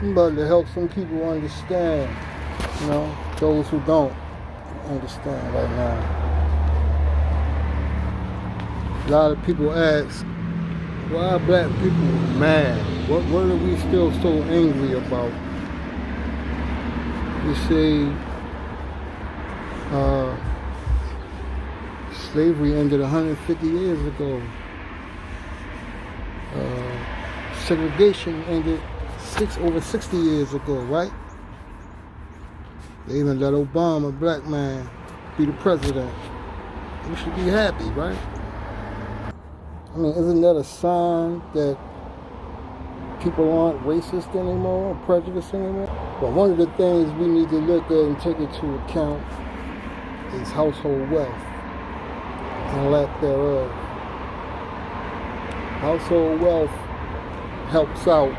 but to help some people understand, those who don't understand right now. A lot of people ask, why are black people mad? What are we still so angry about? You say slavery ended 150 years ago. Segregation ended over 60 years ago, right? They even let Obama, a black man, be the president. We should be happy, right? I mean, isn't that a sign that people aren't racist anymore, or prejudiced anymore? But one of the things we need to look at and take into account is household wealth and lack thereof. Household wealth helps out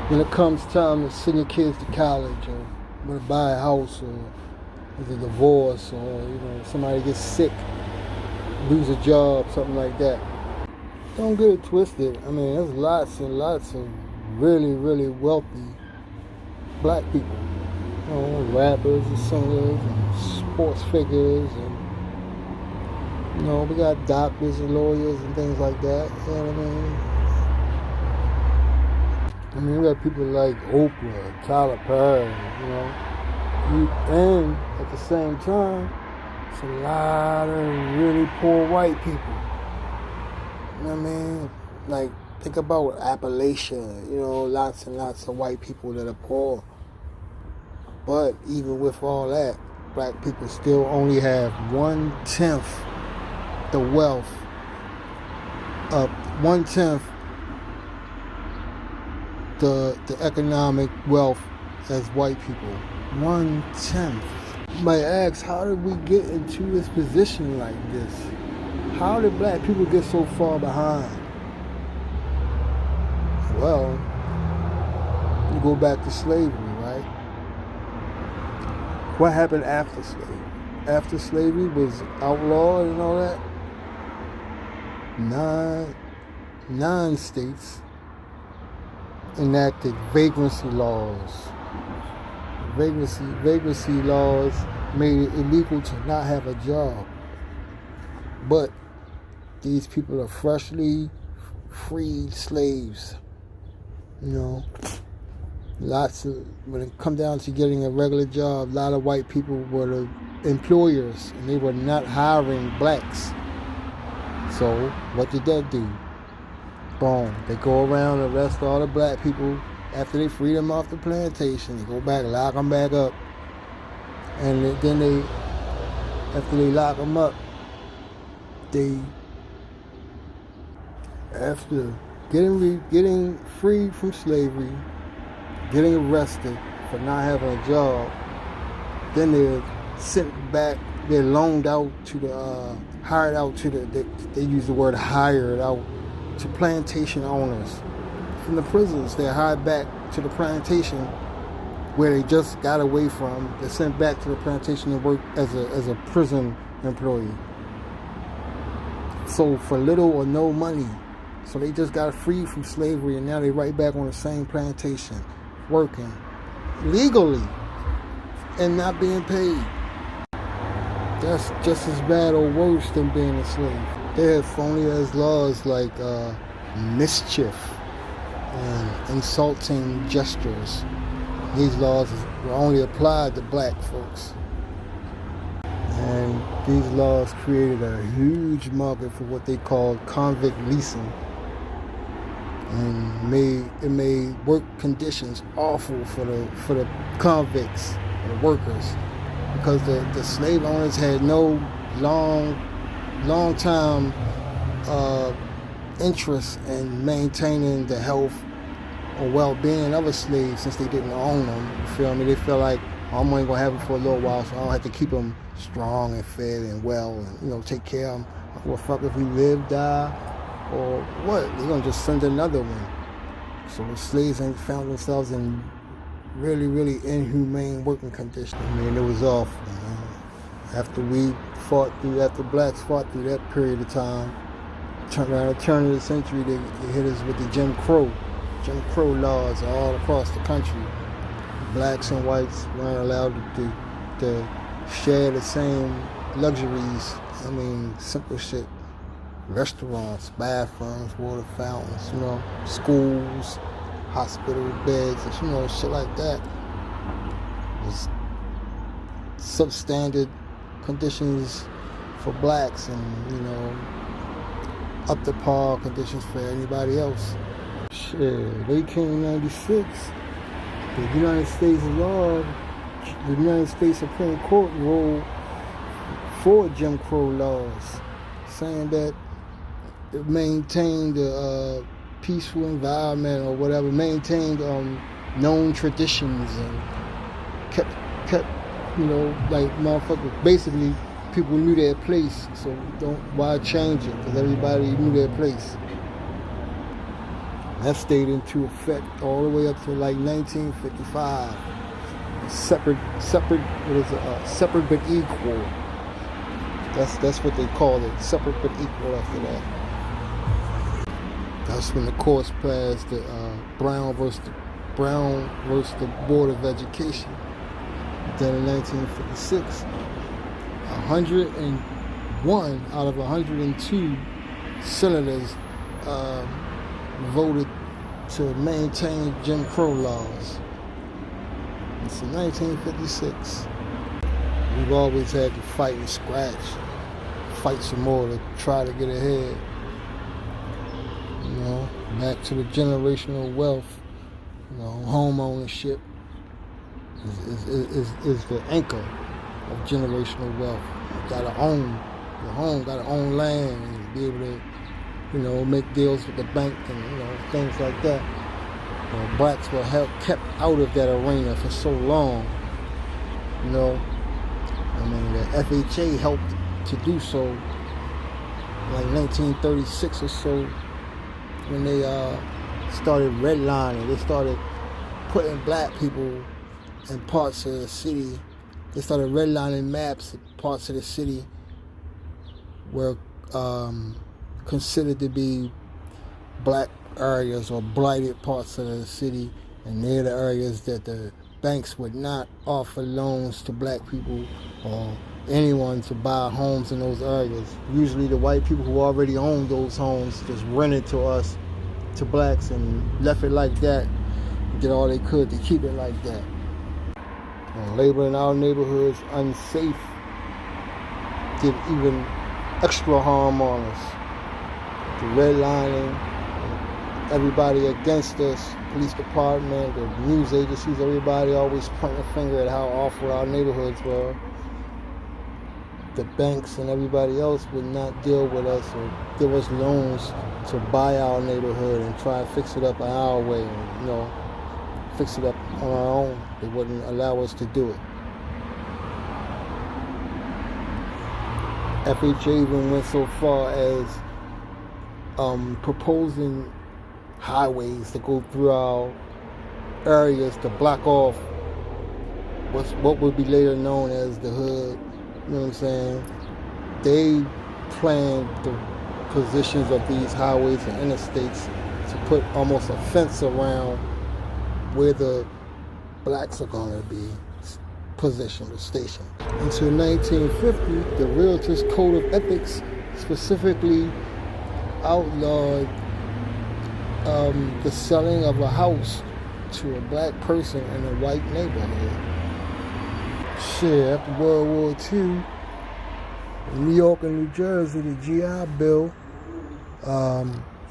when it comes time to send your kids to college, or when to buy a house, or there's a divorce, or somebody gets sick, lose a job, something like that. Don't get it twisted. I mean, there's lots and lots of really, really wealthy black people. Rappers and singers and sports figures, and we got doctors and lawyers and things like that. You know what I mean? We got people like Oprah, Tyler Perry, and at the same time, it's a lot of really poor white people. You know what I mean? Like, think about Appalachia, lots and lots of white people that are poor. But even with all that, black people still only have 1/10 the wealth of 1/10 the economic wealth as white people. 1/10. You might ask, how did we get into this position like this? How did black people get so far behind? Well, you go back to slavery, right? What happened after slavery? After slavery was outlawed and all that, nine states enacted vagrancy laws. Vagrancy laws made it illegal to not have a job. But these people are freshly freed slaves. Lots of, when it come down to getting a regular job, a lot of white people were the employers, and they were not hiring blacks. So what did that do? Boom. They go around and arrest all the black people after they free them off the plantation. They go back, lock them back up. And then after they lock them up, after getting free from slavery, getting arrested for not having a job, then they're sent back, they're loaned out to hired out to they use the word hired out to plantation owners. From the prisons, they're hired back to the plantation where they just got away from. They're sent back to the plantation and work as a prison employee. So for little or no money. So they just got free from slavery, and now they're right back on the same plantation, working legally and not being paid. That's just as bad or worse than being a slave. They have phony as laws like mischief and insulting gestures. These laws were only applied to black folks. And these laws created a huge market for what they called convict leasing. And it made work conditions awful for the convicts, the workers, because the slave owners had no long time interest in maintaining the health or well-being of a slave, since they didn't own them. You feel me? They felt like, I'm only gonna have them for a little while, so I don't have to keep them strong and fed and well, and take care of them. Well, fuck if we live, die, or what? They're gonna just send another one. So the slaves found themselves in really, really inhumane working conditions. I mean, it was awful. After blacks fought through that period of time, around the turn of the century, they hit us with the Jim Crow. Jim Crow laws all across the country. Blacks and whites weren't allowed to share the same luxuries. I mean, simple shit. Restaurants, bathrooms, water fountains, schools, hospital beds, and shit like that. It was substandard conditions for blacks and, up to par conditions for anybody else. Shit, they came in 96. The United States law, the United States Supreme Court ruled for Jim Crow laws, saying that it maintained a peaceful environment or whatever, maintained known traditions and kept like motherfuckers. Basically, people knew their place, so why change it? Because everybody knew their place. That stayed into effect all the way up to like 1955. Separate, separate but equal. That's what they called it. Separate but equal after that. That's when the courts passed the Brown versus the Board of Education. Then in 1956, 101 out of 102 senators voted to maintain Jim Crow laws. It's in 1956. We've always had to fight and scratch, fight some more to try to get ahead. Back to the generational wealth. Home ownership is the anchor of generational wealth. You gotta own your home, gotta own land, and be able to, make deals with the bank and things like that. Blacks were kept out of that arena for so long. The FHA helped to do so, like 1936 or so, when they started redlining. They started putting black people in parts of the city. They started redlining maps of parts of the city were considered to be black areas or blighted parts of the city, and they're the areas that the banks would not offer loans to black people or anyone to buy homes in those areas. Usually the white people who already owned those homes just rented to us, to blacks, and left it like that, did all they could to keep it like that. And labeling our neighborhoods unsafe did even extra harm on us. The redlining, everybody against us, police department, the news agencies, everybody always pointing a finger at how awful our neighborhoods were. The banks and everybody else would not deal with us or give us loans to buy our neighborhood and try to fix it up our way, and, fix it up on our own. They wouldn't allow us to do it. FHA even went so far as proposing highways to go through our areas to block off what would be later known as the hood. You know what I'm saying? They planned the positions of these highways and interstates to put almost a fence around where the blacks are going to be positioned or stationed. Until 1950, the Realtors Code of Ethics specifically outlawed the selling of a house to a black person in a white neighborhood. Shit, after World War II, in New York and New Jersey, the GI Bill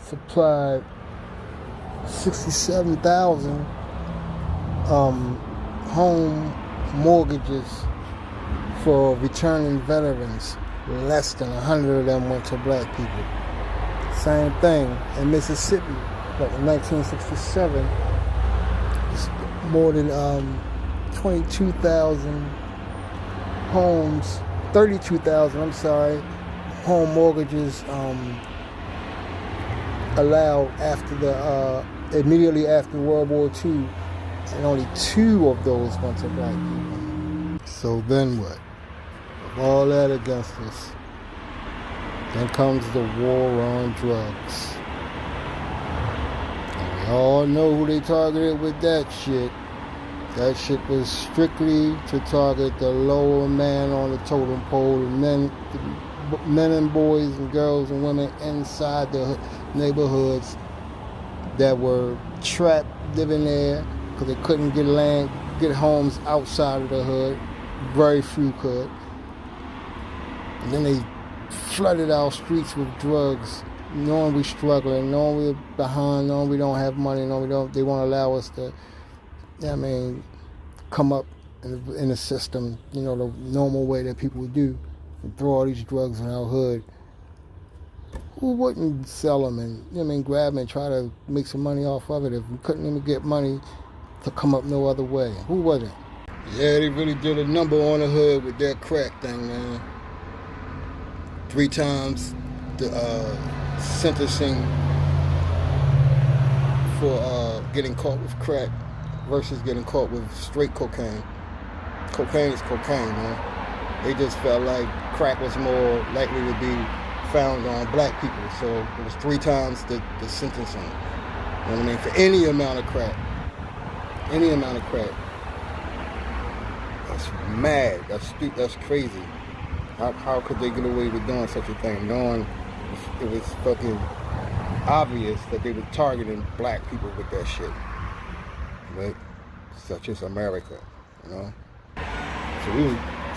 supplied 67,000 home mortgages for returning veterans. Less than 100 of them went to black people. Same thing in Mississippi, like in 1967, more than 22,000 homes, 32,000, home mortgages allowed after immediately after World War II, and only 2 of those went to black people. So then what? With all that against us, then comes the war on drugs. And we Y'all know who they targeted with that shit. That shit was strictly to target the lower man on the totem pole, the men and boys and girls and women inside the neighborhoods that were trapped living there because they couldn't get homes outside of the hood. Very few could. And then they flooded our streets with drugs, knowing we're struggling, knowing we're behind, knowing we don't have money, knowing they won't allow us to, come up in the system, the normal way that people would do, and throw all these drugs in our hood. Who wouldn't sell them and, grab them and try to make some money off of it if we couldn't even get money to come up no other way? Who wouldn't? Yeah, they really did a number on the hood with that crack thing, man. 3 times the sentencing for getting caught with crack versus getting caught with straight cocaine. Cocaine is cocaine, man. They just felt like crack was more likely to be found on black people, so it was 3 times the sentencing. You know what I mean? For any amount of crack. Any amount of crack. That's mad. That's crazy. How could they get away with doing such a thing, knowing it was fucking obvious that they were targeting black people with that shit? But such is America,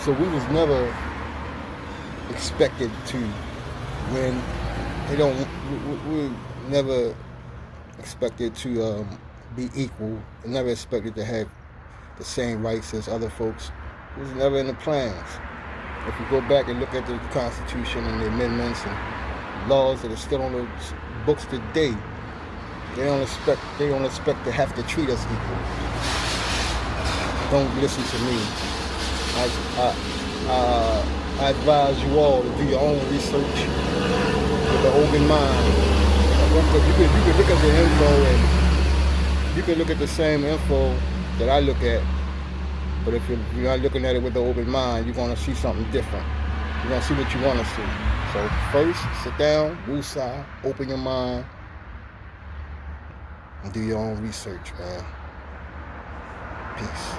So we was never expected to win. We never expected to be equal. Never expected to have the same rights as other folks. It was never in the plans. If you go back and look at the Constitution and the amendments and laws that are still on the books today, they don't expect to have to treat us equal. Don't listen to me. I advise you all to do your own research with an open mind. You can look at the info and you can look at the same info that I look at, but if you're not looking at it with an open mind, you're going to see something different. You're going to see what you want to see. So first, sit down, woosah, open your mind, and do your own research, man. Peace.